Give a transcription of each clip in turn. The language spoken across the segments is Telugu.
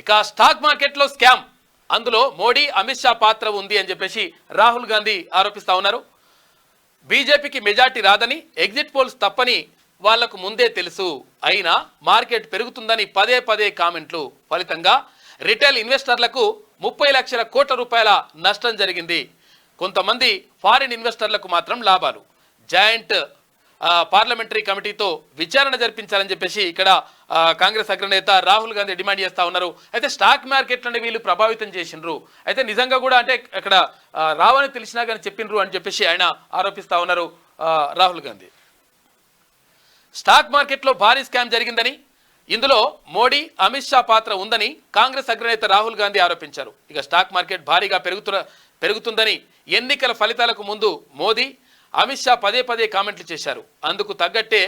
ఇక స్టాక్ మార్కెట్లో స్కామ్, అందులో మోడీ అమిత్ షా పాత్ర ఉంది అని చెప్పేసి రాహుల్ గాంధీ ఆరోపిస్తా ఉన్నారు. బీజేపీకి మెజార్టీ రాదని, ఎగ్జిట్ పోల్స్ తప్పని వాళ్లకు ముందే తెలుసు, అయినా మార్కెట్ పెరుగుతుందని పదే పదే కామెంట్లు. ఫలితంగా రిటైల్ ఇన్వెస్టర్లకు 30 లక్షల కోట్ల రూపాయల నష్టం జరిగింది. కొంతమంది ఫారిన్ ఇన్వెస్టర్లకు మాత్రం లాభాలు. జాయింట్ పార్లమెంటరీ కమిటీతో విచారణ జరిపించాలని చెప్పేసి ఇక్కడ కాంగ్రెస్ అగ్రనేత రాహుల్ గాంధీ డిమాండ్ చేస్తా ఉన్నారు. అయితే స్టాక్ మార్కెట్లని వీళ్ళు ప్రభావితం చేసిండ్రు, అయితే నిజంగా కూడా అంటే అక్కడ రావని తెలిసినా కానీ చెప్పిండ్రు అని చెప్పేసి ఆయన ఆరోపిస్తా ఉన్నారు రాహుల్ గాంధీ. స్టాక్ మార్కెట్లో భారీ స్కామ్ జరిగిందని, ఇందులో మోడీ అమిత్ షా పాత్ర ఉందని కాంగ్రెస్ అగ్రనేత రాహుల్ గాంధీ ఆరోపించారు. ఇక స్టాక్ మార్కెట్ భారీగా పెరుగుతుందని ఎన్నికల ఫలితాలకు ముందు మోదీ అమిత్ షా పదే పదే కామెంట్లు చేశారు. అందుకు తగ్గట్టే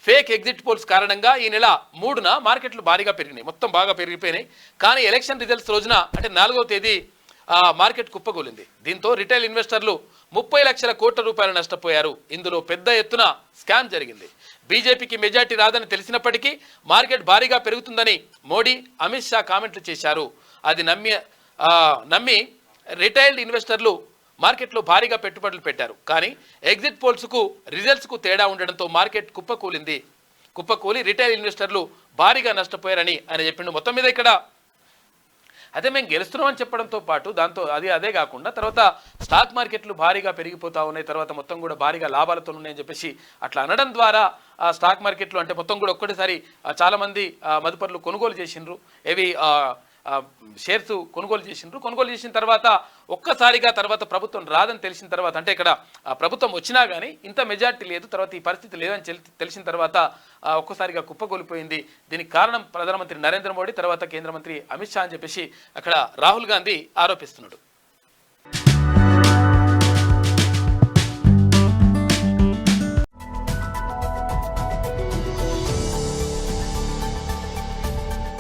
ఫేక్ ఎగ్జిట్ పోల్స్ కారణంగా ఈ నెల 3న మార్కెట్లు భారీగా పెరిగినాయి, మొత్తం బాగా పెరిగిపోయినాయి. కానీ ఎలక్షన్ రిజల్ట్స్ రోజున అంటే 4వ తేదీ మార్కెట్ కుప్పకూలింది. దీంతో రిటైల్ ఇన్వెస్టర్లు 30 లక్షల కోట్ల రూపాయలు నష్టపోయారు. ఇందులో పెద్ద ఎత్తున స్కామ్ జరిగింది. బీజేపీకి మెజార్టీ రాదని తెలిసినప్పటికీ మార్కెట్ భారీగా పెరుగుతుందని మోడీ అమిత్ షా కామెంట్లు చేశారు. అది నమ్మి రిటైల్డ్ ఇన్వెస్టర్లు మార్కెట్లో భారీగా పెట్టుబడులు పెట్టారు. కానీ ఎగ్జిట్ పోల్స్కు రిజల్ట్స్కు తేడా ఉండడంతో మార్కెట్ కుప్పకూలి రిటైల్ ఇన్వెస్టర్లు భారీగా నష్టపోయారని ఆయన చెప్పిండు. మొత్తం మీద ఇక్కడ అదే మేము గెలుస్తున్నామని చెప్పడంతో పాటు దాంతో అదే కాకుండా తర్వాత స్టాక్ మార్కెట్లు భారీగా పెరిగిపోతా ఉన్నాయి, తర్వాత మొత్తం కూడా భారీగా లాభాలతో ఉన్నాయని చెప్పేసి అట్లా అనడం ద్వారా స్టాక్ మార్కెట్లు అంటే మొత్తం కూడా ఒక్కటేసారి చాలామంది మదుపర్లు కొనుగోలు చేసిండ్రు. షేర్స్ కొనుగోలు చేసిన తర్వాత ఒక్కసారిగా తర్వాత ప్రభుత్వం రాదని తెలిసిన తర్వాత అంటే ఇక్కడ ప్రభుత్వం వచ్చినా కానీ ఇంత మెజార్టీ లేదు, తర్వాత ఈ పరిస్థితి లేదని తెలిసిన తర్వాత ఒక్కసారిగా కుప్పగొలిపోయింది. దీనికి కారణం ప్రధానమంత్రి నరేంద్ర మోడీ, తర్వాత కేంద్ర మంత్రి అమిత్ షా అని చెప్పేసి అక్కడ రాహుల్ గాంధీ ఆరోపిస్తున్నాడు.